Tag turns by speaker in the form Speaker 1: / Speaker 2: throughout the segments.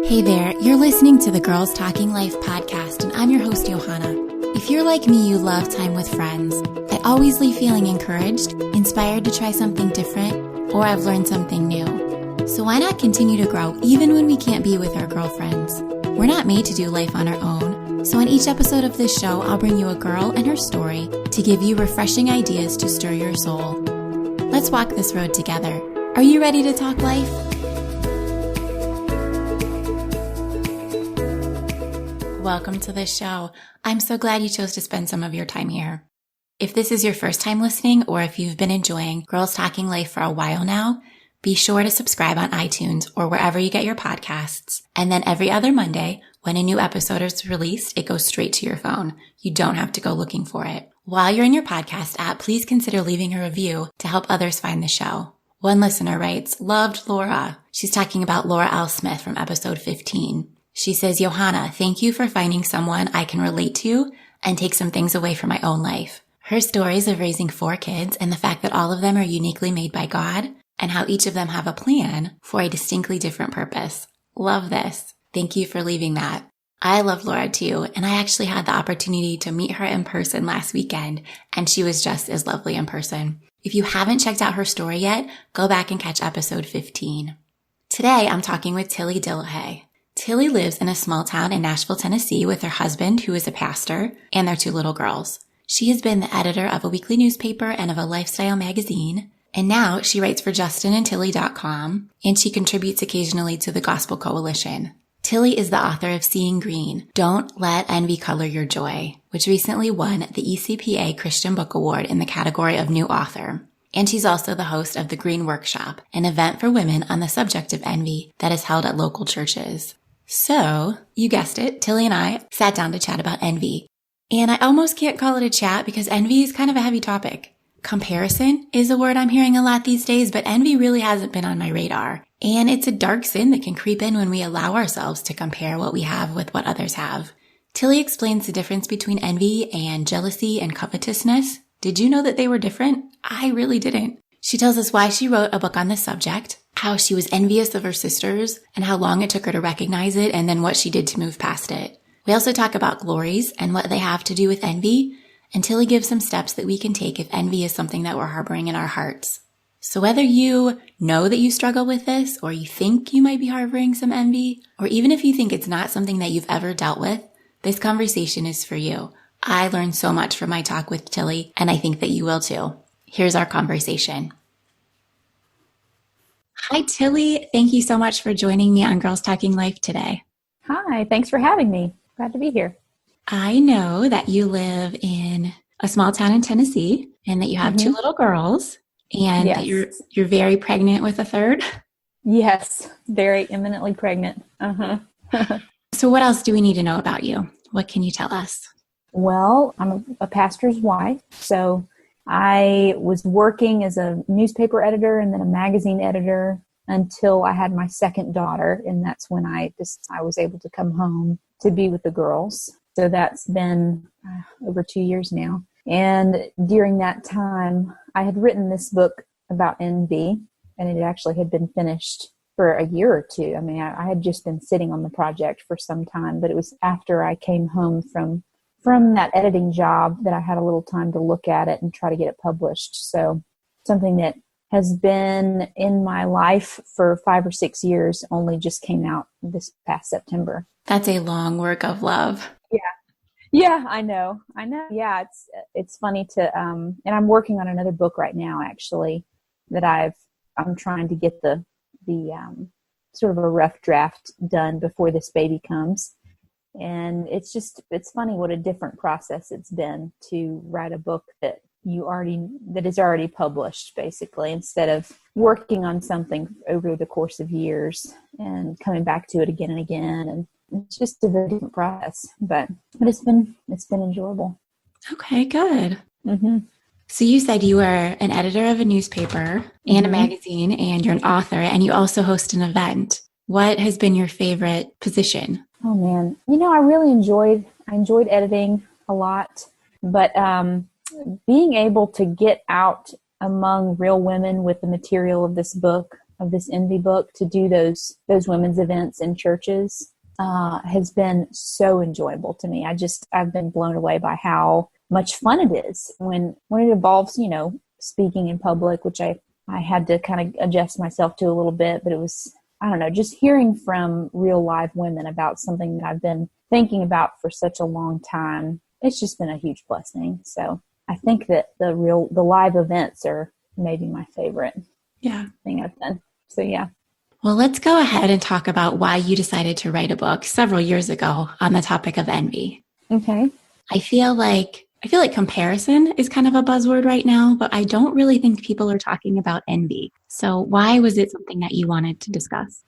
Speaker 1: Hey there, you're listening to the Girls Talking Life podcast, and I'm your host, Johanna. If you're like me, you love time with friends. I always leave feeling encouraged, inspired to try something different, or I've learned something new. So why not continue to grow even when we can't be with our girlfriends? We're not made to do life on our own, so in each episode of this show, I'll bring you a girl and her story to give you refreshing ideas to stir your soul. Let's walk this road together. Are you ready to talk life? Welcome to this show. I'm so glad you chose to spend some of your time here. If this is your first time listening, or if you've been enjoying Girls Talking Life for a while now, be sure to subscribe on iTunes or wherever you get your podcasts. And then every other Monday, when a new episode is released, it goes straight to your phone. You don't have to go looking for it. While you're in your podcast app, please consider leaving a review to help others find the show. One listener writes, "Loved Laura." She's talking about Laura L. Smith from episode 15. She says, "Johanna, thank you for finding someone I can relate to and take some things away from my own life. Her stories of raising 4 kids and the fact that all of them are uniquely made by God and how each of them have a plan for a distinctly different purpose. Love this. Thank you for leaving that." I love Laura too, and I actually had the opportunity to meet her in person last weekend, and she was just as lovely in person. If you haven't checked out her story yet, go back and catch episode 15. Today, I'm talking with Tilly Dillehay. Tilly lives in a small town in Nashville, Tennessee with her husband, who is a pastor, and their 2 little girls. She has been the editor of a weekly newspaper and of a lifestyle magazine, and now she writes for justinandtilly.com, and she contributes occasionally to the Gospel Coalition. Tilly is the author of Seeing Green, Don't Let Envy Color Your Joy, which recently won the ECPA Christian Book Award in the category of New Author. And she's also the host of the Green Workshop, an event for women on the subject of envy that is held at local churches. So, you guessed it, Tilly and I sat down to chat about envy. And I almost can't call it a chat because envy is kind of a heavy topic. Comparison is a word I'm hearing a lot these days, but envy really hasn't been on my radar. And it's a dark sin that can creep in when we allow ourselves to compare what we have with what others have. Tilly explains the difference between envy and jealousy and covetousness. Did you know that they were different? I really didn't. She tells us why she wrote a book on this subject, how she was envious of her sisters, and how long it took her to recognize it, and then what she did to move past it. We also talk about glories and what they have to do with envy, and Tilly gives some steps that we can take if envy is something that we're harboring in our hearts. So whether you know that you struggle with this, or you think you might be harboring some envy, or even if you think it's not something that you've ever dealt with, this conversation is for you. I learned so much from my talk with Tilly, and I think that you will too. Here's our conversation. Hi, Tilly. Thank you so much for joining me on Girls Talking Life today.
Speaker 2: Hi, thanks for having me. Glad to be here.
Speaker 1: I know that you live in a small town in Tennessee and that you have 2 little girls and
Speaker 2: Yes.
Speaker 1: that you're very pregnant with a 3rd.
Speaker 2: Yes, very imminently pregnant.
Speaker 1: So what else do we need to know about you? What can you tell us?
Speaker 2: Well, I'm a pastor's wife, so I was working as a newspaper editor and then a magazine editor until I had my 2nd daughter, and that's when I was able to come home to be with the girls. So that's been over 2 years now. And during that time, I had written this book about envy, and it actually had been finished for a year or 2. I mean, I had just been sitting on the project for some time, but it was after I came home from that editing job that I had a little time to look at it and try to get it published. So something that has been in my life for 5 or 6 years only just came out this past September.
Speaker 1: That's a long work of love.
Speaker 2: Yeah, I know. Yeah, it's funny to, and I'm working on another book right now, actually, that I'm trying to get the sort of a rough draft done before this baby comes. And it's funny what a different process it's been to write a book that is already published, basically, instead of working on something over the course of years and coming back to it again and again. And it's just a very different process, but it's been enjoyable.
Speaker 1: Okay, good. So you said you were an editor of a newspaper and a magazine, and you're an author, and you also host an event. What has been your favorite position?
Speaker 2: Oh man, I really enjoyed editing a lot, but being able to get out among real women with the material of this book this envy book to do those women's events in churches has been so enjoyable to me. I've been blown away by how much fun it is when it involves, speaking in public, which I had to kind of adjust myself to a little bit, but it was, I don't know, just hearing from real live women about something that I've been thinking about for such a long time. It's just been a huge blessing. So I think that the live events are maybe my favorite thing I've done. So yeah.
Speaker 1: Well, let's go ahead and talk about why you decided to write a book several years ago on the topic of envy.
Speaker 2: Okay.
Speaker 1: I feel like comparison is kind of a buzzword right now, but I don't really think people are talking about envy. So why was it something that you wanted to discuss?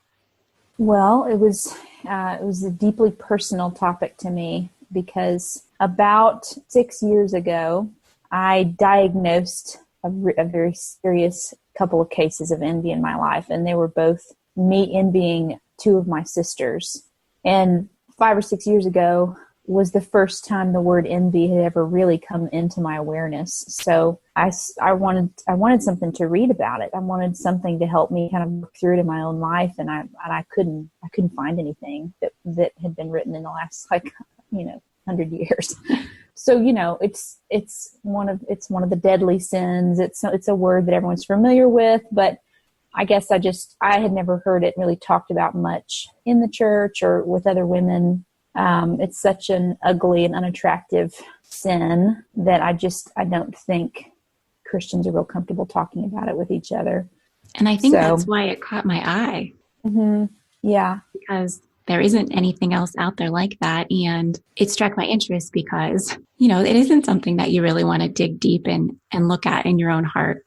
Speaker 2: Well, it was a deeply personal topic to me because about 6 years ago, I diagnosed a very serious couple of cases of envy in my life, and they were both me envying two of my sisters. And 5 or 6 years ago was the first time the word envy had ever really come into my awareness. So I wanted something to read about it. I wanted something to help me kind of work through it in my own life, and I couldn't find anything that had been written in the last 100 years. So it's one of the deadly sins. It's a word that everyone's familiar with, but I guess I had never heard it really talked about much in the church or with other women. It's such an ugly and unattractive sin that I don't think Christians are real comfortable talking about it with each other.
Speaker 1: And I think that's why it caught my eye.
Speaker 2: Mm-hmm. Yeah.
Speaker 1: Because there isn't anything else out there like that. And it struck my interest because, it isn't something that you really want to dig deep in and look at in your own heart.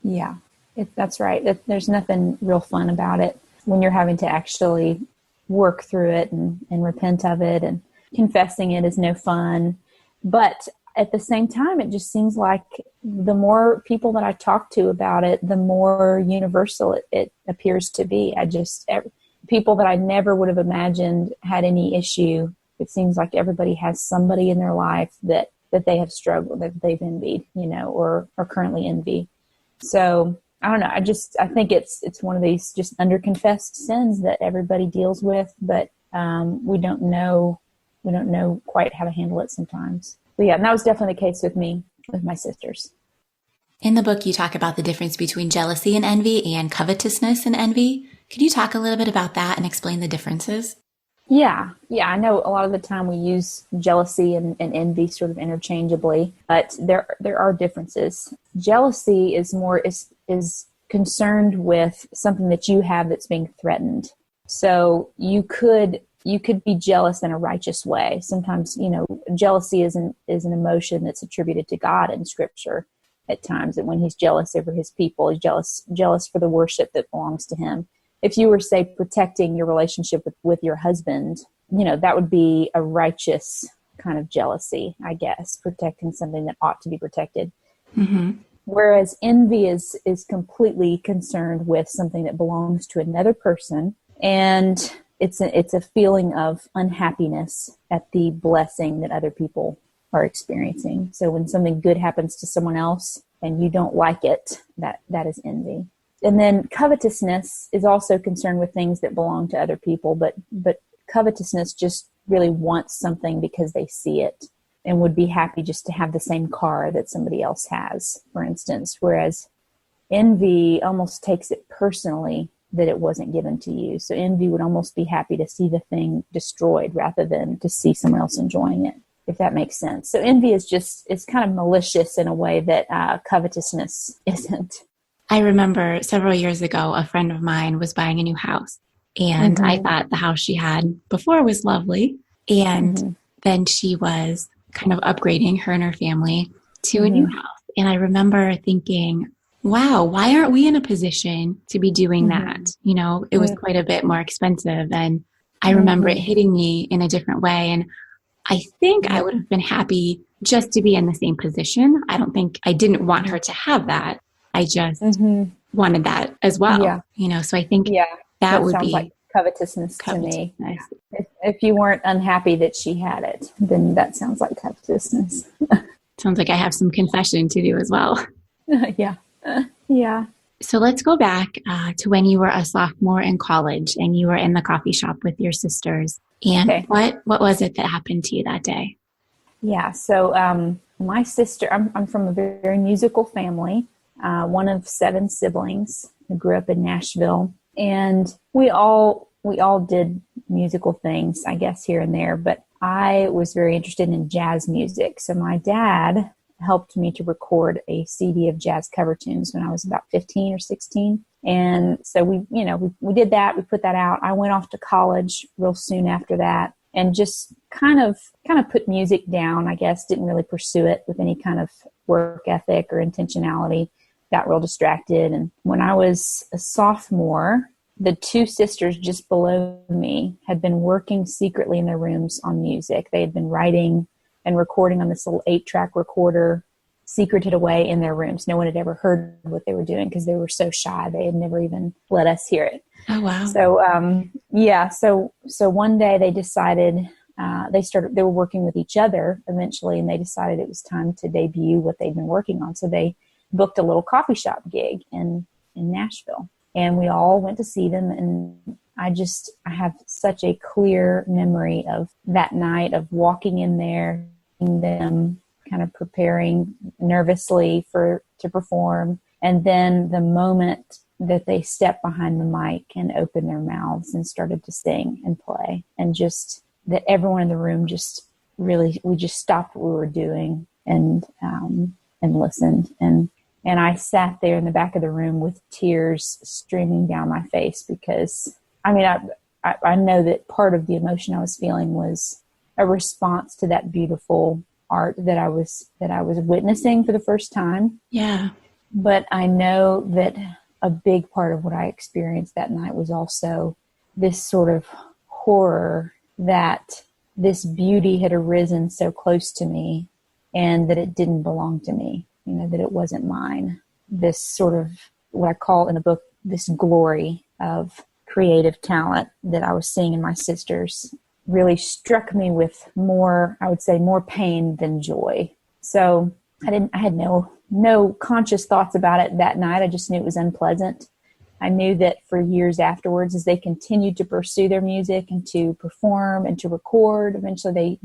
Speaker 2: Yeah, that's right. There's nothing real fun about it when you're having to actually work through it and repent of it, and confessing it is no fun. But at the same time, it just seems like the more people that I talk to about it, the more universal it appears to be. People that I never would have imagined had any issue, it seems like everybody has somebody in their life that they have struggled, that they've envied, or currently envy. So I don't know. I think it's one of these just underconfessed sins that everybody deals with, but we don't know quite how to handle it sometimes. But yeah, and that was definitely the case with me, with my sisters.
Speaker 1: In the book, you talk about the difference between jealousy and envy and covetousness and envy. Could you talk a little bit about that and explain the differences?
Speaker 2: Yeah. I know a lot of the time we use jealousy and envy sort of interchangeably, but there are differences. Jealousy is concerned with something that you have that's being threatened. So you could be jealous in a righteous way. Sometimes, jealousy is an emotion that's attributed to God in Scripture at times, and when he's jealous over his people, he's jealous for the worship that belongs to him. If you were, say, protecting your relationship with your husband, that would be a righteous kind of jealousy, I guess, protecting something that ought to be protected. Mm-hmm. Whereas envy is completely concerned with something that belongs to another person, and it's a feeling of unhappiness at the blessing that other people are experiencing. So when something good happens to someone else and you don't like it, that is envy. And then covetousness is also concerned with things that belong to other people, but covetousness just really wants something because they see it and would be happy just to have the same car that somebody else has, for instance. Whereas envy almost takes it personally that it wasn't given to you. So envy would almost be happy to see the thing destroyed rather than to see someone else enjoying it, if that makes sense. So envy is it's kind of malicious in a way that covetousness isn't.
Speaker 1: I remember several years ago, a friend of mine was buying a new house, and I thought the house she had before was lovely. And then she was kind of upgrading her and her family to a new house. And I remember thinking, wow, why aren't we in a position to be doing that? It was quite a bit more expensive. And I remember it hitting me in a different way. And I think I would have been happy just to be in the same position. I didn't want her to have that. I just wanted that as well. Yeah. So I think that would be
Speaker 2: like covetousness to me. If you weren't unhappy that she had it, then that sounds like covetousness.
Speaker 1: Sounds like I have some confession to do as well.
Speaker 2: Yeah.
Speaker 1: So let's go back to when you were a sophomore in college and you were in the coffee shop with your sisters. And
Speaker 2: Okay.
Speaker 1: what was it that happened to you that day?
Speaker 2: Yeah. So my sister, I'm from a very, very musical family, one of 7 siblings. I grew up in Nashville, and we all did musical things, I guess, here and there. But I was very interested in jazz music. So my dad helped me to record a CD of jazz cover tunes when I was about 15 or 16. And so we did that. We put that out. I went off to college real soon after that, and just kind of put music down, I guess. Didn't really pursue it with any kind of work ethic or intentionality. Got real distracted. And when I was a sophomore, the 2 sisters just below me had been working secretly in their rooms on music. They had been writing and recording on this little 8-track recorder, secreted away in their rooms. No one had ever heard what they were doing because they were so shy. They had never even let us hear it.
Speaker 1: Oh, wow.
Speaker 2: So one day they decided, they were working with each other eventually, and they decided it was time to debut what they'd been working on. So they booked a little coffee shop gig in Nashville, and we all went to see them. And I have such a clear memory of that night, of walking in there, seeing them kind of preparing nervously to perform. And then the moment that they stepped behind the mic and opened their mouths and started to sing and play, and just that everyone in the room just really, we just stopped what we were doing and listened. And I sat there in the back of the room with tears streaming down my face, because I know that part of the emotion I was feeling was a response to that beautiful art that I was witnessing for the first time.
Speaker 1: Yeah.
Speaker 2: But I know that a big part of what I experienced that night was also this sort of horror that this beauty had arisen so close to me, and that it didn't belong to me, that it wasn't mine. This sort of, what I call in the book, this glory of creative talent that I was seeing in my sisters really struck me with more, I would say, more pain than joy. So I had no conscious thoughts about it that night. I just knew it was unpleasant. I knew that for years afterwards, as they continued to pursue their music and to perform and to record, eventually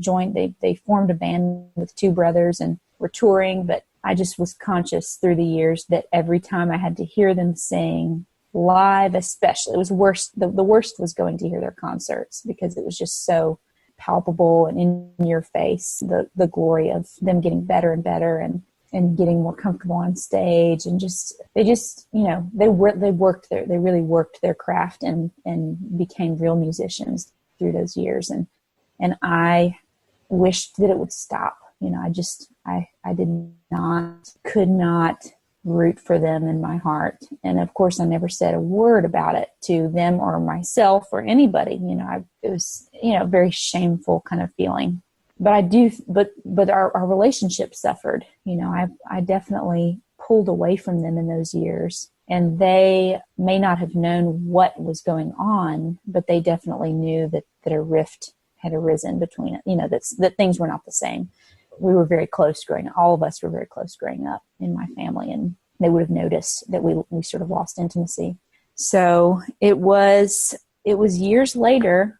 Speaker 2: they formed a band with 2 brothers and were touring. But I just was conscious through the years that every time I had to hear them sing live, especially, it was worse. The worst was going to hear their concerts, because it was just so palpable and in your face, the glory of them getting better and better and getting more comfortable on stage, and they really worked their craft and became real musicians through those years. And I wished that it would stop. I could not root for them in my heart. And of course, I never said a word about it to them or myself or anybody. It was, a very shameful kind of feeling. But our relationship suffered. I definitely pulled away from them in those years, and they may not have known what was going on, but they definitely knew that a rift had arisen between it. That things were not the same. We were very close growing up. All of us were very close growing up in my family, and they would have noticed that we sort of lost intimacy. So it was years later.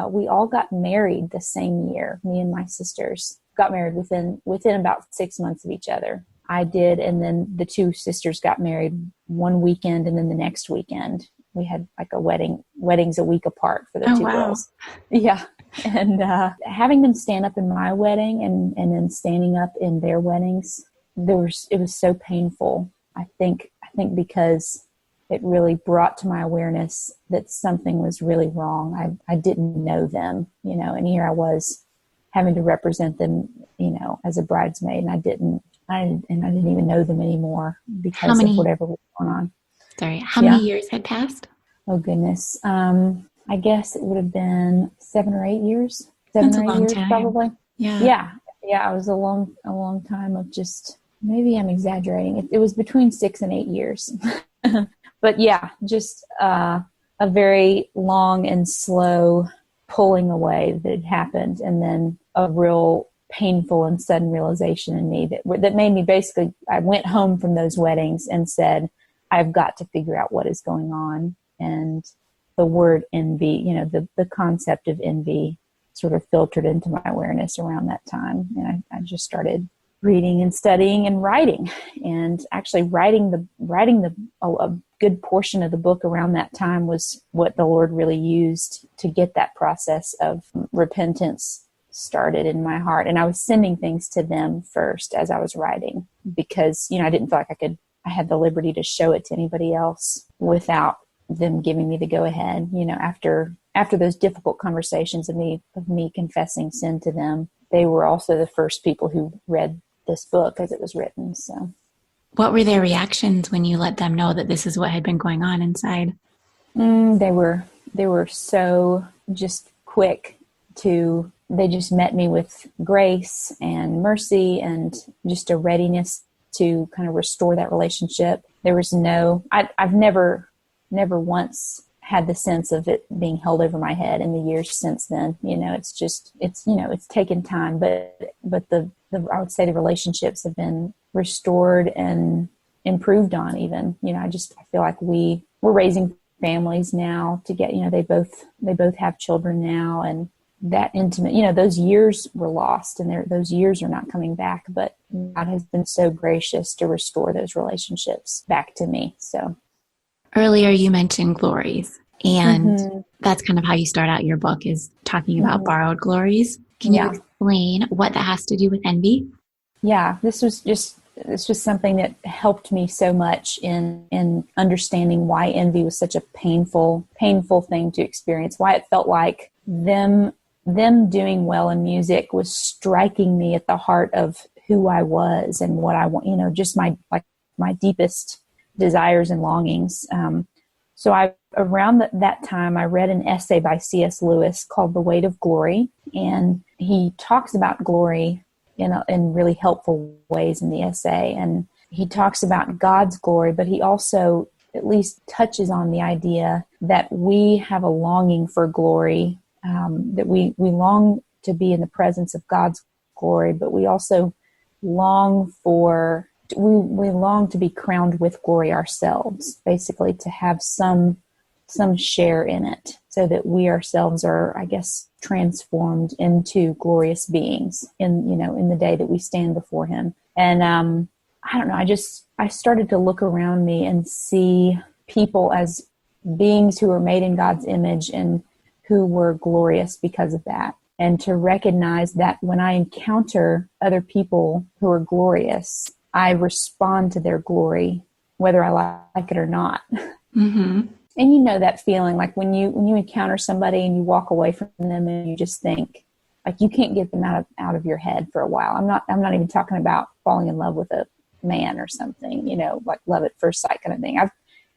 Speaker 2: We all got married the same year. Me and my sisters got married within about 6 months of each other. I did, and then the 2 sisters got married one weekend, and then the next weekend we had like a weddings a week apart for the 2 girls. Yeah. And having them stand up in my wedding and then standing up in their weddings, it was so painful. I think because it really brought to my awareness that something was really wrong. I didn't know them, and here I was having to represent them, as a bridesmaid, and I didn't even know them anymore because of whatever was going on.
Speaker 1: Sorry, how many years had passed?
Speaker 2: Oh goodness. I guess it would have been 7 or 8 years. 7 or 8 years, time. Probably. Yeah. It was a long time of just, maybe I'm exaggerating. It was between 6 and 8 years. But yeah, just a very long and slow pulling away that had happened, and then a real painful and sudden realization in me that made me basically, I went home from those weddings and said, I've got to figure out what is going on. And the word envy, the concept of envy sort of filtered into my awareness around that time. And I just started reading and studying and writing, and actually writing a good portion of the book around that time was what the Lord really used to get that process of repentance started in my heart. And I was sending things to them first as I was writing, because, I didn't feel like I had the liberty to show it to anybody else without them giving me the go ahead. After those difficult conversations of me confessing sin to them, they were also the first people who read this book as it was written. So
Speaker 1: what were their reactions when you let them know that this is what had been going on inside?
Speaker 2: They were so just quick they just met me with grace and mercy and just a readiness to kind of restore that relationship. There was I've never once had the sense of it being held over my head in the years since then. It's taken time, but I would say the relationships have been restored and improved on even. I feel like we're raising families now to get, they both have children now, and that intimate, those years were lost, and those years are not coming back, but God has been so gracious to restore those relationships back to me. So
Speaker 1: earlier you mentioned glories, and that's kind of how you start out your book, is talking about borrowed glories. Can you explain what that has to do with envy?
Speaker 2: Yeah, this was something that helped me so much in understanding why envy was such a painful thing to experience, why it felt like them doing well in music was striking me at the heart of who I was and what I want, just my deepest desires and longings. So around that time, I read an essay by C.S. Lewis called The Weight of Glory, and he talks about glory in really helpful ways in the essay. And he talks about God's glory, but he also at least touches on the idea that we have a longing for glory, that we long to be in the presence of God's glory, but we also long to be crowned with glory ourselves, basically to have some share in it, so that we ourselves are, I guess, transformed into glorious beings in the day that we stand before him. And I don't know, I started to look around me and see people as beings who were made in God's image and who were glorious because of that. And to recognize that when I encounter other people who are glorious, I respond to their glory, whether I like it or not. Mm-hmm. And that feeling, like when you encounter somebody and you walk away from them and you just think, like, you can't get them out of your head for a while. I'm not even talking about falling in love with a man or something, like love at first sight kind of thing.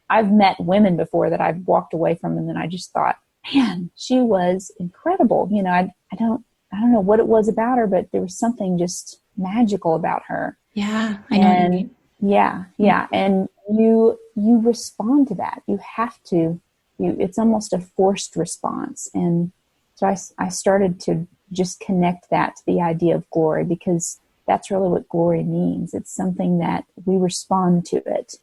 Speaker 2: I've met women before that I've walked away from, and then I just thought, man, she was incredible. I don't know what it was about her, but there was something just magical about her.
Speaker 1: Yeah, I know what you mean.
Speaker 2: Yeah. And you respond to that. You have to. It's almost a forced response. And so I started to just connect that to the idea of glory, because that's really what glory means. It's something that we respond to it,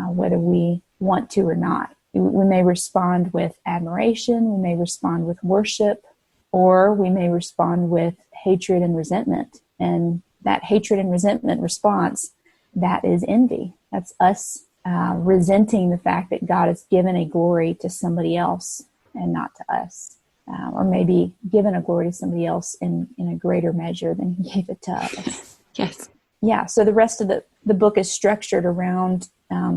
Speaker 2: whether we want to or not. We may respond with admiration, we may respond with worship, or we may respond with hatred and resentment. And that hatred and resentment response, that is envy. That's us resenting the fact that God has given a glory to somebody else and not to us. Or maybe given a glory to somebody else in a greater measure than he gave it to us.
Speaker 1: Yes.
Speaker 2: Yeah, so the rest of the book is structured around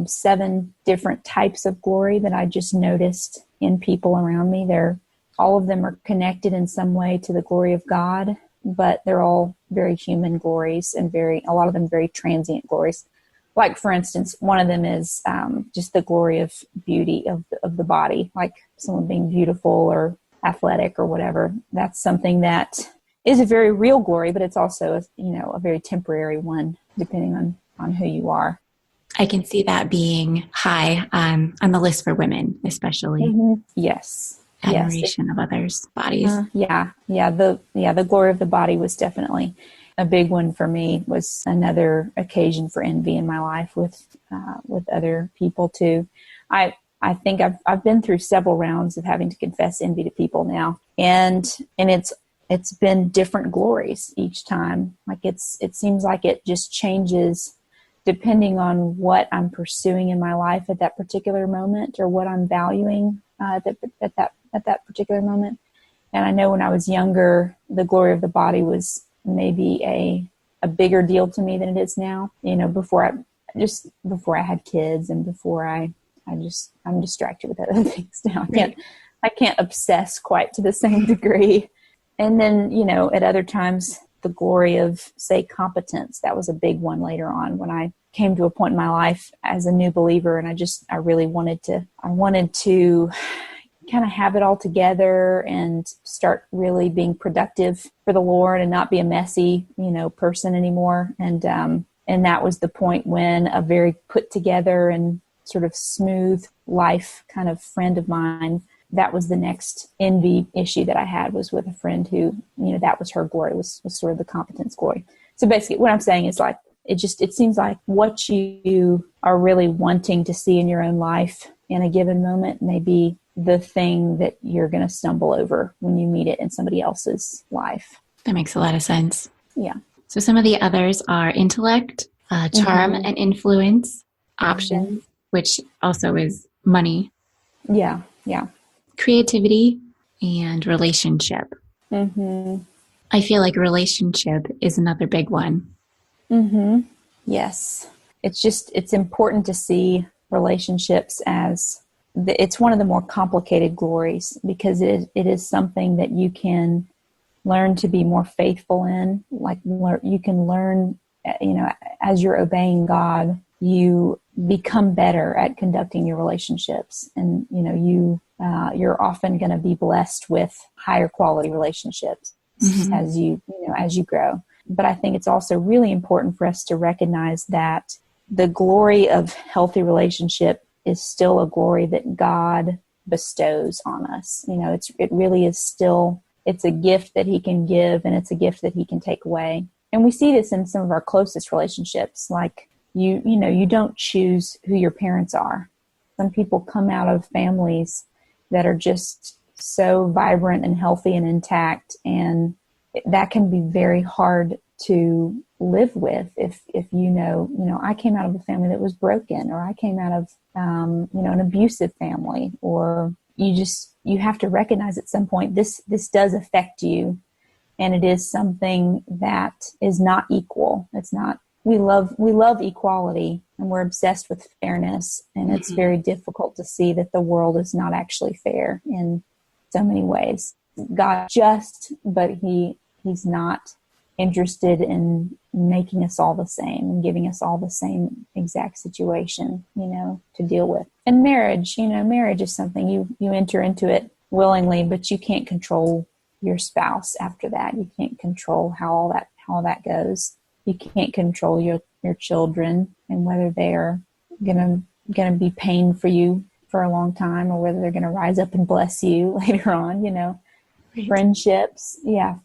Speaker 2: 7 different types of glory that I just noticed in people around me. All of them are connected in some way to the glory of God, but they're all very human glories, and a lot of them very transient glories. Like, for instance, one of them is just the glory of beauty of the body, like someone being beautiful or athletic or whatever. That's something that is a very real glory, but it's also a very temporary one, depending on who you are.
Speaker 1: I can see that being high on the list for women, especially.
Speaker 2: Mm-hmm. Yes.
Speaker 1: Admiration of others' bodies.
Speaker 2: The glory of the body was definitely. a big one for me was another occasion for envy in my life with other people too. I think I've been through several rounds of having to confess envy to people now, and it's been different glories each time. Like it seems like it just changes depending on what I'm pursuing in my life at that particular moment, or what I'm valuing at that particular moment. And I know when I was younger, the glory of the body was maybe a bigger deal to me than it is now. Before I had kids, and before I'm distracted with other things now. I can't obsess quite to the same degree. And then, at other times, the glory of, say, competence, that was a big one later on when I came to a point in my life as a new believer, and I really wanted to kind of have it all together and start really being productive for the Lord and not be a messy, person anymore. And that was the point when a very put together and sort of smooth life kind of friend of mine, that was the next envy issue that I had, was with a friend who, that was her glory, was sort of the competence glory. So basically what I'm saying is, like, it seems like what you are really wanting to see in your own life in a given moment may be the thing that you're going to stumble over when you meet it in somebody else's life.
Speaker 1: That makes a lot of sense.
Speaker 2: Yeah.
Speaker 1: So some of the others are intellect, charm and influence, options, which also is money.
Speaker 2: Yeah. Yeah.
Speaker 1: Creativity, and relationship. I feel like relationship is another big one.
Speaker 2: Yes. It's important to see relationships as it's one of the more complicated glories, because it is something that you can learn to be more faithful in. Like, you can learn, as you're obeying God, you become better at conducting your relationships, and you're often going to be blessed with higher quality relationships as you grow. But I think it's also really important for us to recognize that the glory of healthy relationship is still a glory that God bestows on us. It really is still, it's a gift that He can give, and it's a gift that He can take away. And we see this in some of our closest relationships. Like, you don't choose who your parents are. Some people come out of families that are just so vibrant and healthy and intact, and that can be very hard to live with if I came out of a family that was broken, or I came out of an abusive family, or you have to recognize at some point this does affect you, and it is something that is not equal. It's not. We love equality, and we're obsessed with fairness, and it's very difficult to see that the world is not actually fair in so many ways. God's just, but He's not interested in making us all the same and giving us all the same exact situation, to deal with. And marriage is something you enter into it willingly, but you can't control your spouse after that. You can't control how all that goes. You can't control your children and whether they are gonna be pain for you for a long time, or whether they're gonna rise up and bless you later on. Right.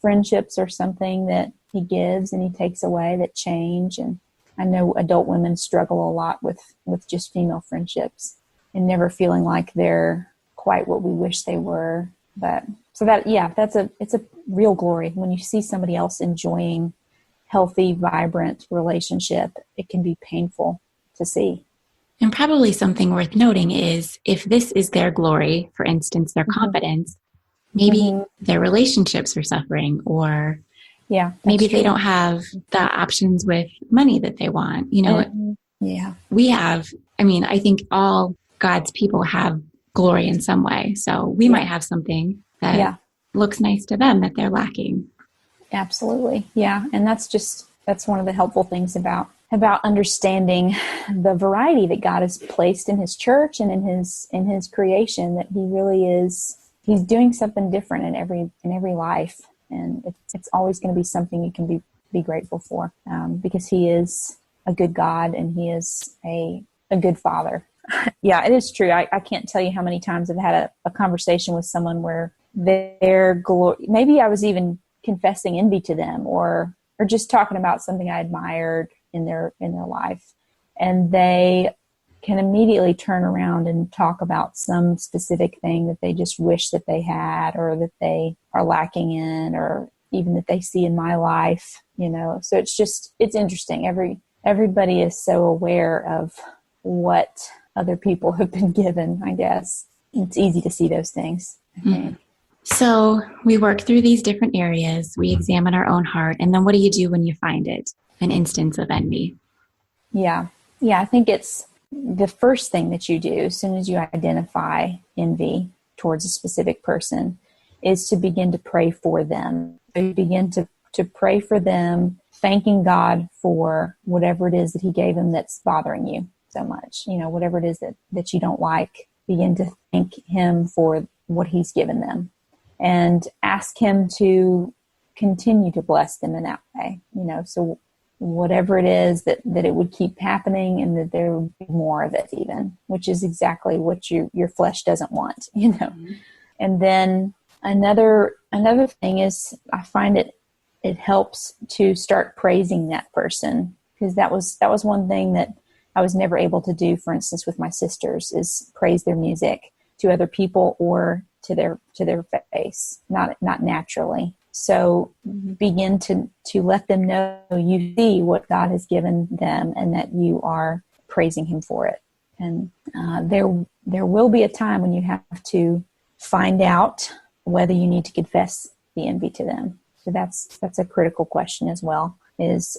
Speaker 2: Friendships are something that He gives and He takes away, that change. And I know adult women struggle a lot with just female friendships and never feeling like they're quite what we wish they were. But so it's a real glory when you see somebody else enjoying healthy, vibrant relationship. It can be painful to see.
Speaker 1: And probably something worth noting is, if this is their glory, for instance, their competence, maybe their relationships are suffering, or maybe they don't have the options with money that they want. We have, I think all God's people have glory in some way. So we might have something that looks nice to them that they're lacking.
Speaker 2: Absolutely. Yeah. And that's one of the helpful things about understanding the variety that God has placed in His church and in his creation, that He really is, He's doing something different in every life. And it's always going to be something you can be grateful for, because He is a good God and He is a good Father. Yeah, it is true. I can't tell you how many times I've had a conversation with someone where their glory, maybe I was even confessing envy to them, or or just talking about something I admired in their life. And they can immediately turn around and talk about some specific thing that they just wish that they had, or that they are lacking in, or even that they see in my life, So it's interesting. Everybody is so aware of what other people have been given, I guess. It's easy to see those things, I think.
Speaker 1: So we work through these different areas. We examine our own heart. And then what do you do when you find it? An instance of envy.
Speaker 2: Yeah. Yeah, I think it's the first thing that you do as soon as you identify envy towards a specific person is to begin to pray for them. So you begin to pray for them, thanking God for whatever it is that he gave them that's bothering you so much. Whatever it is that you don't like, begin to thank him for what he's given them and ask him to continue to bless them in that way. So whatever it is that it would keep happening, and that there would be more of it even, which is exactly what your flesh doesn't want,
Speaker 1: Mm-hmm.
Speaker 2: And then another thing is, I find it helps to start praising that person, because that was one thing that I was never able to do, for instance, with my sisters, is praise their music to other people or to their face, not naturally. So begin to let them know you see what God has given them, and that you are praising him for it. And there will be a time when you have to find out whether you need to confess the envy to them. So that's a critical question as well. Is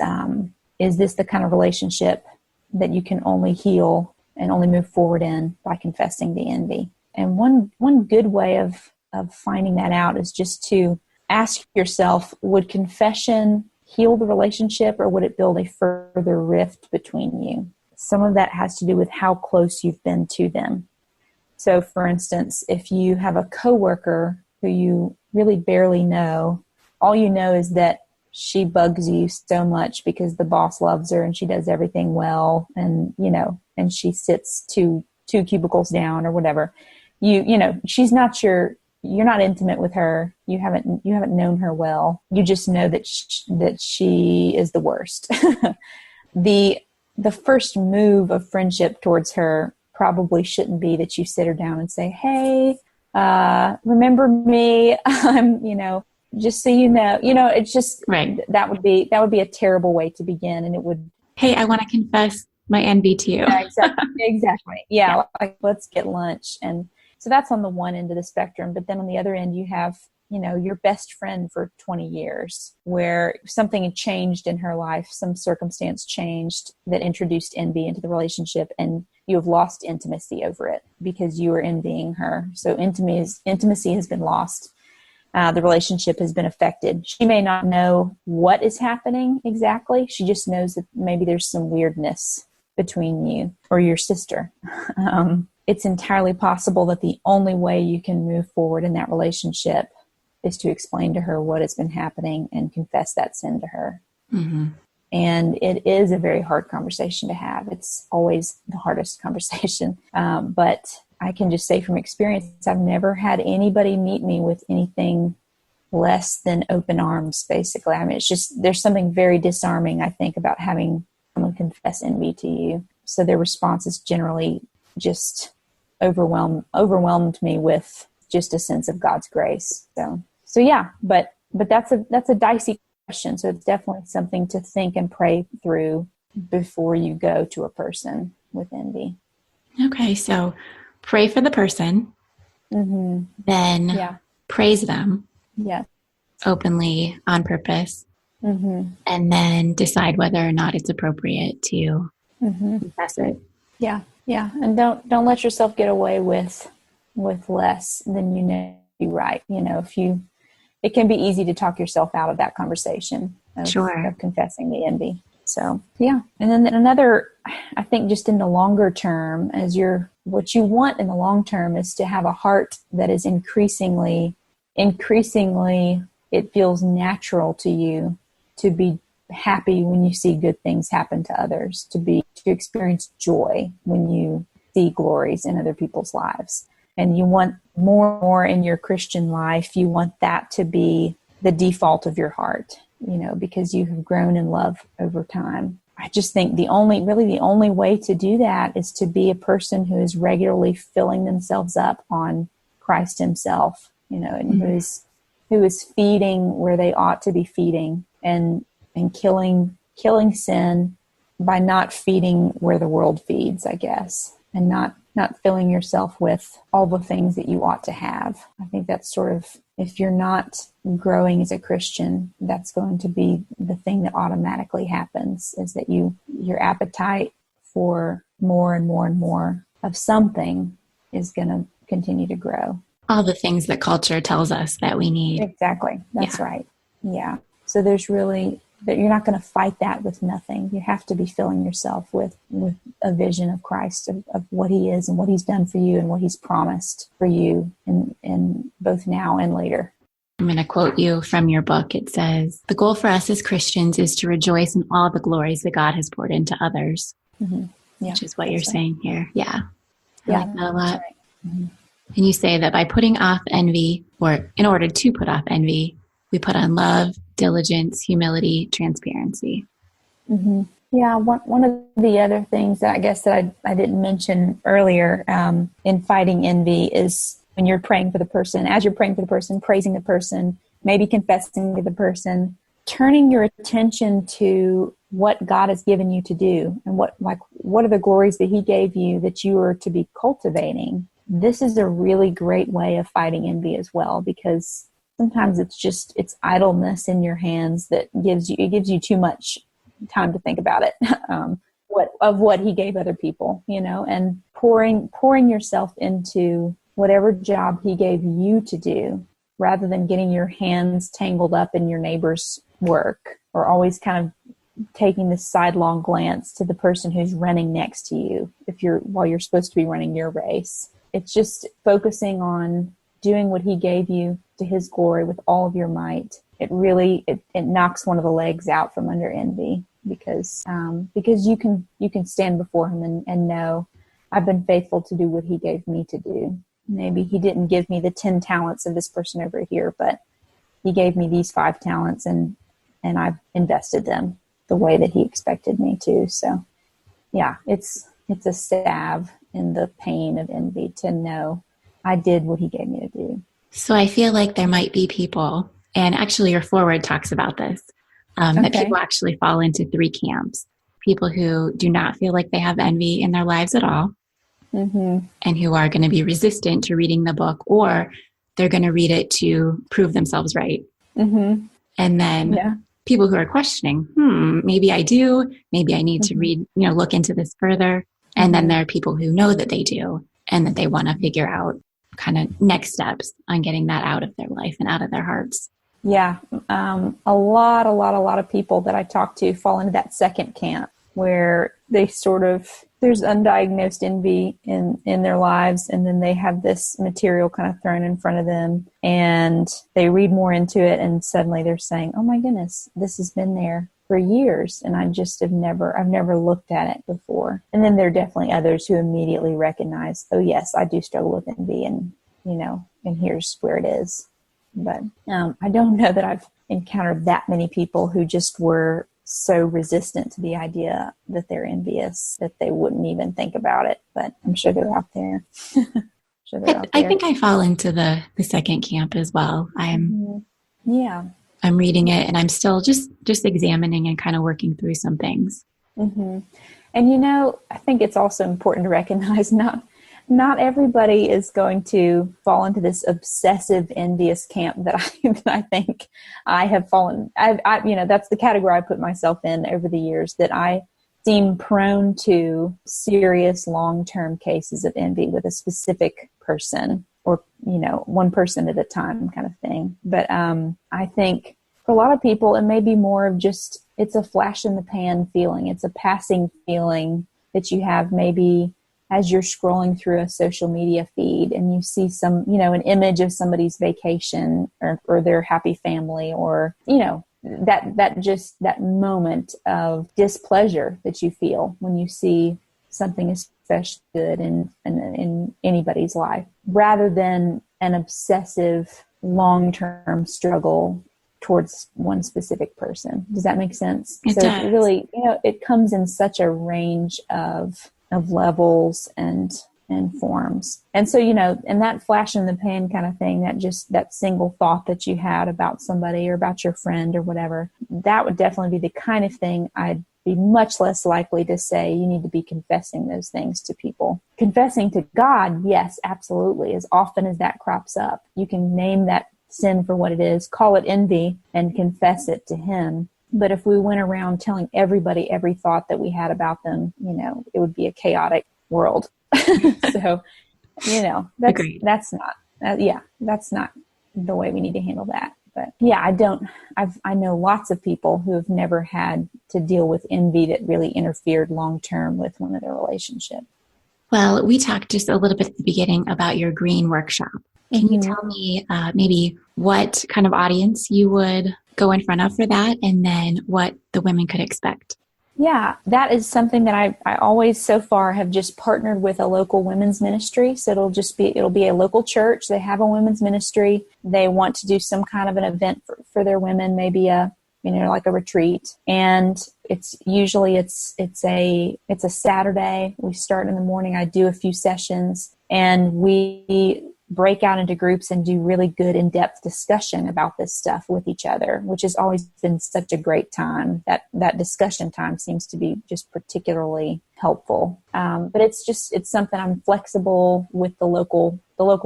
Speaker 2: this the kind of relationship that you can only heal and only move forward in by confessing the envy? And one good way of finding that out is just to ask yourself, would confession heal the relationship, or would it build a further rift between you? Some of that has to do with how close you've been to them. So, for instance, if you have a coworker who you really barely know, all you know is that she bugs you so much because the boss loves her and she does everything well, and and she sits two cubicles down or whatever. She's not you're not intimate with her. You haven't known her well. You just know that she is the worst. The first move of friendship towards her probably shouldn't be that you sit her down and say, "Hey, remember me? I'm, just so you know." It's just
Speaker 1: Right.
Speaker 2: That would be a terrible way to begin, and it would.
Speaker 1: Hey, I want to confess my envy to you.
Speaker 2: Yeah, exactly. Yeah, like, let's get lunch. And so that's on the one end of the spectrum. But then on the other end, you have, your best friend for 20 years, where something had changed in her life, some circumstance changed that introduced envy into the relationship, and you have lost intimacy over it because you are envying her. So intimacy has been lost. The relationship has been affected. She may not know what is happening exactly. She just knows that maybe there's some weirdness between you or your sister. It's entirely possible that the only way you can move forward in that relationship is to explain to her what has been happening and confess that sin to her.
Speaker 1: Mm-hmm.
Speaker 2: And it is a very hard conversation to have. It's always the hardest conversation. But I can just say from experience, I've never had anybody meet me with anything less than open arms, basically. I mean, it's just, there's something very disarming, I think, about having someone confess envy to you. So their responses generally just overwhelmed me with just a sense of God's grace. So yeah, but that's a dicey question. So it's definitely something to think and pray through before you go to a person with envy.
Speaker 1: Okay, so pray for the person, then praise them openly on purpose, and then decide whether or not it's appropriate to confess it.
Speaker 2: Yeah. And don't let yourself get away with less than you know you're right. It can be easy to talk yourself out of that conversation of confessing the envy. So, yeah. And then another, I think just in the longer term, what you want in the long term is to have a heart that is increasingly, it feels natural to you to be happy when you see good things happen to others, to experience joy when you see glories in other people's lives. And you want more and more in your Christian life. You want that to be the default of your heart. because you have grown in love over time. I just think the only way to do that is to be a person who is regularly filling themselves up on Christ himself, and who is feeding where they ought to be feeding, and killing sin by not feeding where the world feeds, I guess, and not filling yourself with all the things that you ought to have. I think that's sort of, if you're not growing as a Christian, that's going to be the thing that automatically happens, is that your appetite for more and more and more of something is going to continue to grow.
Speaker 1: All the things that culture tells us that we need.
Speaker 2: Exactly. That's right. Yeah. So there's really, that you're not going to fight that with nothing. You have to be filling yourself with a vision of Christ, of what he is and what he's done for you and what he's promised for you in both now and later.
Speaker 1: I'm going to quote you from your book. It says, "The goal for us as Christians is to rejoice in all the glories that God has poured into others," which is what you're saying here. Yeah. I like that a lot. Right. Mm-hmm. And you say that by putting off envy, or in order to put off envy, we put on love, diligence, humility, transparency.
Speaker 2: Mm-hmm. Yeah, one of the other things that I guess that I didn't mention earlier in fighting envy is when you're praying for the person, as you're praying for the person, praising the person, maybe confessing to the person, turning your attention to what God has given you to do and what are the glories that he gave you that you are to be cultivating. This is a really great way of fighting envy as well, because sometimes it's idleness in your hands that gives you too much time to think about it. What he gave other people, and pouring yourself into whatever job he gave you to do, rather than getting your hands tangled up in your neighbor's work, or always kind of taking this sidelong glance to the person who's running next to you while you're supposed to be running your race. It's just focusing on doing what he gave you to his glory with all of your might. It really knocks one of the legs out from under envy, because you can stand before him and know, I've been faithful to do what he gave me to do. Maybe he didn't give me the 10 talents of this person over here, but he gave me these 5 talents and I've invested them the way that he expected me to. So yeah, it's a salve in the pain of envy to know I did what he gave me to do.
Speaker 1: So I feel like there might be people, and actually your foreword talks about this, that people actually fall into 3 camps. People who do not feel like they have envy in their lives at all, and who are going to be resistant to reading the book, or they're going to read it to prove themselves right. And then people who are questioning, maybe I do, maybe I need to read, look into this further. And then there are people who know that they do, and that they want to figure out kind of next steps on getting that out of their life and out of their hearts.
Speaker 2: Yeah. A lot of people that I talk to fall into that second camp, where they there's undiagnosed envy in their lives, and then they have this material kind of thrown in front of them, and they read more into it, and suddenly they're saying, oh my goodness, this has been there for years, and I've never looked at it before. And then there are definitely others who immediately recognize, oh yes, I do struggle with envy, and and here's where it is. But I don't know that I've encountered that many people who just were so resistant to the idea that they're envious that they wouldn't even think about it. But I'm sure they're out there.
Speaker 1: I think I fall into the second camp as well. I'm reading it, and I'm still just examining and kind of working through some things. And
Speaker 2: I think it's also important to recognize not everybody is going to fall into this obsessive envious camp that I think I have fallen. That's the category I put myself in over the years, that I seem prone to serious long-term cases of envy with a specific person, or, one person at a time kind of thing. But I think for a lot of people, it may be more of just, it's a flash in the pan feeling. It's a passing feeling that you have maybe as you're scrolling through a social media feed and you see an image of somebody's vacation or their happy family, or, that moment of displeasure that you feel when you see something especially good in anybody's life, rather than an obsessive long-term struggle towards one specific person. Does that make sense?
Speaker 1: It does.
Speaker 2: It really, it comes in such a range of levels and forms. And so, and that flash in the pan kind of thing, that single thought that you had about somebody or about your friend or whatever, that would definitely be the kind of thing I'd be much less likely to say you need to be confessing those things to people. Confessing to God, yes, absolutely. As often as that crops up, you can name that sin for what it is, call it envy, and confess it to Him. But if we went around telling everybody every thought that we had about them, it would be a chaotic world. So, that's not the way we need to handle that. But yeah, I know lots of people who have never had to deal with envy that really interfered long-term with one of their relationships.
Speaker 1: Well, we talked just a little bit at the beginning about your green workshop. Can you tell me maybe what kind of audience you would go in front of for that, and then what the women could expect?
Speaker 2: Yeah, that is something that I always so far have just partnered with a local women's ministry. So it'll be a local church. They have a women's ministry. They want to do some kind of an event for their women, maybe like a retreat. And it's a Saturday. We start in the morning. I do a few sessions, and we break out into groups and do really good in-depth discussion about this stuff with each other, which has always been such a great time. That discussion time seems to be just particularly helpful. But it's something I'm flexible with the local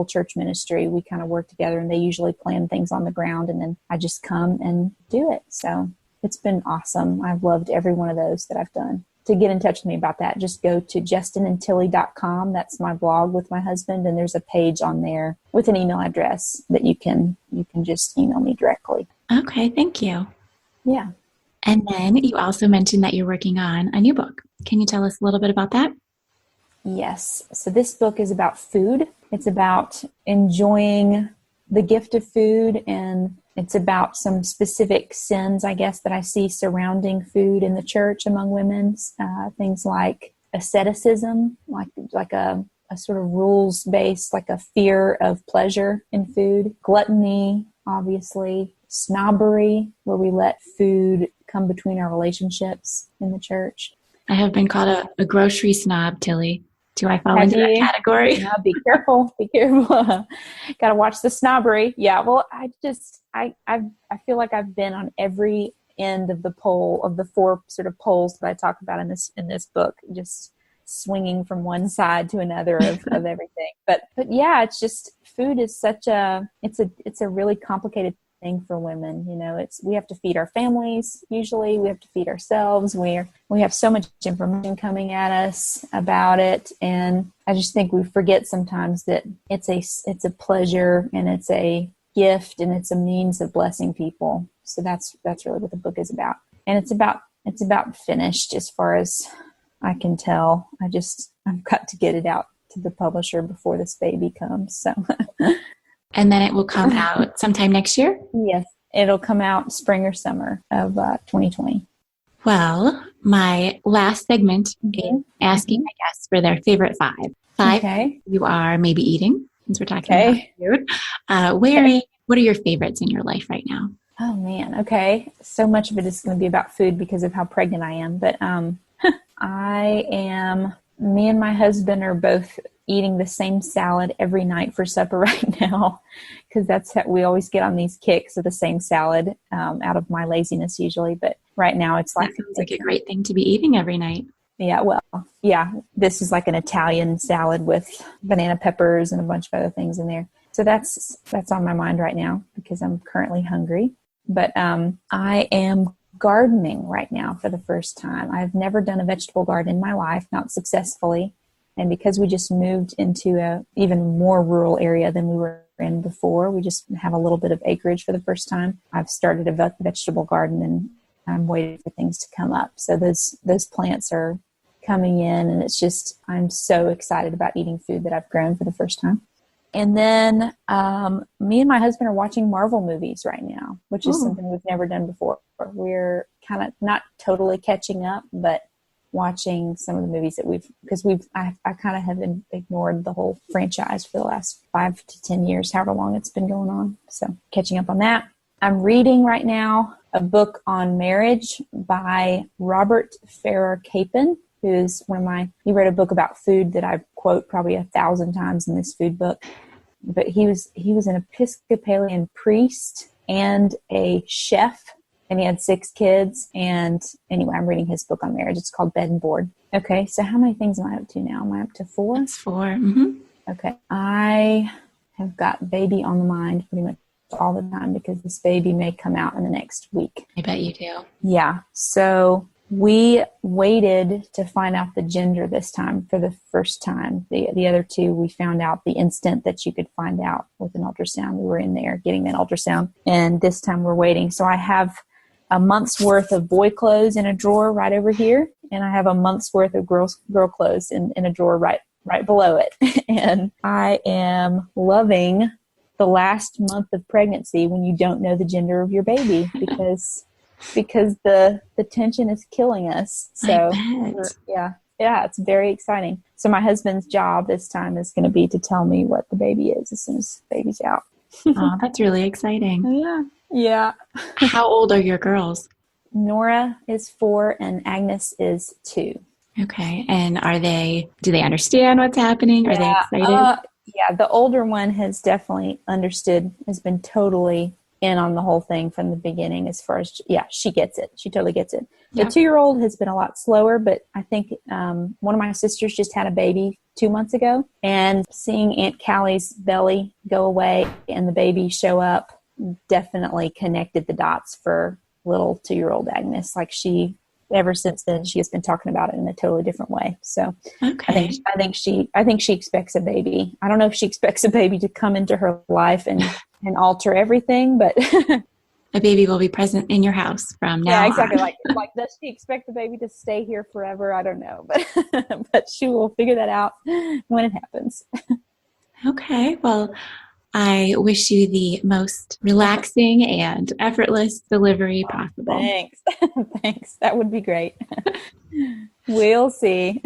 Speaker 2: church ministry. We kind of work together, and they usually plan things on the ground, and then I just come and do it. So it's been awesome. I've loved every one of those that I've done. To get in touch with me about that, just go to justinandtilly.com. That's my blog with my husband, and there's a page on there with an email address that you can just email me directly.
Speaker 1: Okay, thank you.
Speaker 2: Yeah.
Speaker 1: And then you also mentioned that you're working on a new book. Can you tell us a little bit about that?
Speaker 2: Yes. So this book is about food. It's about enjoying the gift of food, and it's about some specific sins, I guess, that I see surrounding food in the church among women. Things like asceticism, like a sort of rules-based, like a fear of pleasure in food. Gluttony, obviously. Snobbery, where we let food come between our relationships in the church.
Speaker 1: I have been called a grocery snob, Tilly. Do I fall into that category?
Speaker 2: No, be careful. Be careful. Got to watch the snobbery. Yeah. Well, I feel like I've been on every end of the pole of the four sort of poles that I talk about in this book, just swinging from one side to another of everything. But yeah, it's just food is such it's a really complicated thing for women. We have to feed our families. Usually we have to feed ourselves. We have so much information coming at us about it. And I just think we forget sometimes that it's a pleasure, and it's a gift, and it's a means of blessing people. So that's really what the book is about. And it's about finished as far as I can tell. I've got to get it out to the publisher before this baby comes. So
Speaker 1: And then it will come out sometime next year?
Speaker 2: Yes, it'll come out spring or summer of 2020.
Speaker 1: Well, my last segment is asking my guests for their favorite five. You are maybe eating, since we're talking about food. Wearing, what are your favorites in your life right now?
Speaker 2: Oh, man. Okay. So much of it is going to be about food because of how pregnant I am. But me and my husband are both eating the same salad every night for supper right now, because that's how we always get on these kicks of the same salad out of my laziness usually. But right now it's
Speaker 1: that sounds like a great thing to be eating every night.
Speaker 2: Yeah, well, yeah, this is like an Italian salad with banana peppers and a bunch of other things in there. So that's on my mind right now because I'm currently hungry. But I am gardening right now for the first time. I've never done a vegetable garden in my life, not successfully. And because we just moved into a even more rural area than we were in before, we just have a little bit of acreage for the first time. I've started a vegetable garden, and I'm waiting for things to come up. So those plants are coming in, and it's just, I'm so excited about eating food that I've grown for the first time. And then me and my husband are watching Marvel movies right now, which is something we've never done before. We're kind of not totally catching up, but watching some of the movies that I kind of have ignored the whole franchise for the last 5 to 10 years, however long it's been going on. So catching up on that. I'm reading right now a book on marriage by Robert Farrar Capon, who's he wrote a book about food that I quote probably 1,000 times in this food book. But he was an Episcopalian priest and a chef, and he had 6 kids. And anyway, I'm reading his book on marriage. It's called Bed and Board. Okay, so how many things am I up to now? Am I up to 4?
Speaker 1: That's 4. Mm-hmm.
Speaker 2: Okay, I have got baby on the mind pretty much all the time because this baby may come out in the next week.
Speaker 1: I bet you do.
Speaker 2: Yeah, so we waited to find out the gender this time for the first time. The other 2, we found out the instant that you could find out with an ultrasound. We were in there getting an ultrasound, and this time we're waiting. So I have a month's worth of boy clothes in a drawer right over here, and I have a month's worth of girl clothes in a drawer right below it. And I am loving the last month of pregnancy when you don't know the gender of your baby because the tension is killing us. So yeah, it's very exciting. So my husband's job this time is going to be to tell me what the baby is as soon as the baby's out.
Speaker 1: Oh, that's really exciting.
Speaker 2: Yeah.
Speaker 1: How old are your girls?
Speaker 2: Nora is 4 and Agnes is 2.
Speaker 1: Okay. And do they understand what's happening? Are they excited?
Speaker 2: Yeah, the older one has definitely understood, has been totally in on the whole thing from the beginning as far as, she gets it. She totally gets it. The 2-year-old has been a lot slower, but I think one of my sisters just had a baby 2 months ago, and seeing Aunt Callie's belly go away and the baby show up definitely connected the dots for little 2-year-old Agnes. Like ever since then, she has been talking about it in a totally different way. So
Speaker 1: okay.
Speaker 2: I think she expects a baby. I don't know if she expects a baby to come into her life and alter everything, but
Speaker 1: a baby will be present in your house from now on.
Speaker 2: Yeah, exactly. Like does she expect the baby to stay here forever? I don't know, but she will figure that out when it happens.
Speaker 1: Okay. Well, I wish you the most relaxing and effortless delivery possible.
Speaker 2: Thanks. Thanks. That would be great. We'll see.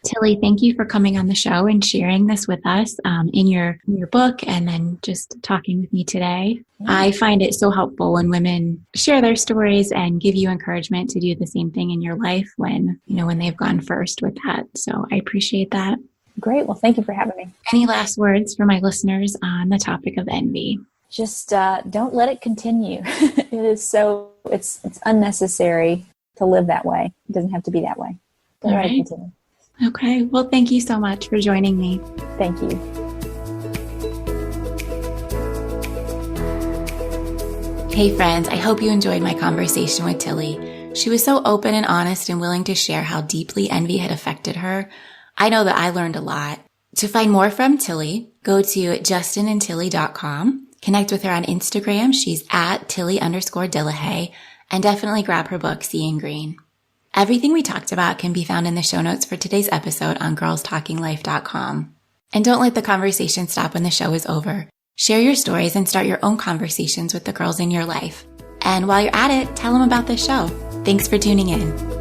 Speaker 1: Tilly, thank you for coming on the show and sharing this with us in your book and then just talking with me today. I find it so helpful when women share their stories and give you encouragement to do the same thing in your life when they've gone first with that. So I appreciate that.
Speaker 2: Great. Well, thank you for having me.
Speaker 1: Any last words for my listeners on the topic of envy?
Speaker 2: Just don't let it continue. It's unnecessary to live that way. It doesn't have to be that way. Don't let it continue.
Speaker 1: Okay. Well, thank you so much for joining me.
Speaker 2: Thank you.
Speaker 1: Hey friends, I hope you enjoyed my conversation with Tilly. She was so open and honest and willing to share how deeply envy had affected her. I know that I learned a lot. To find more from Tilly, go to justinandtilly.com. Connect with her on Instagram. She's at Tilly_Dillehay. And definitely grab her book, Seeing Green. Everything we talked about can be found in the show notes for today's episode on girlstalkinglife.com. And don't let the conversation stop when the show is over. Share your stories and start your own conversations with the girls in your life. And while you're at it, tell them about the show. Thanks for tuning in.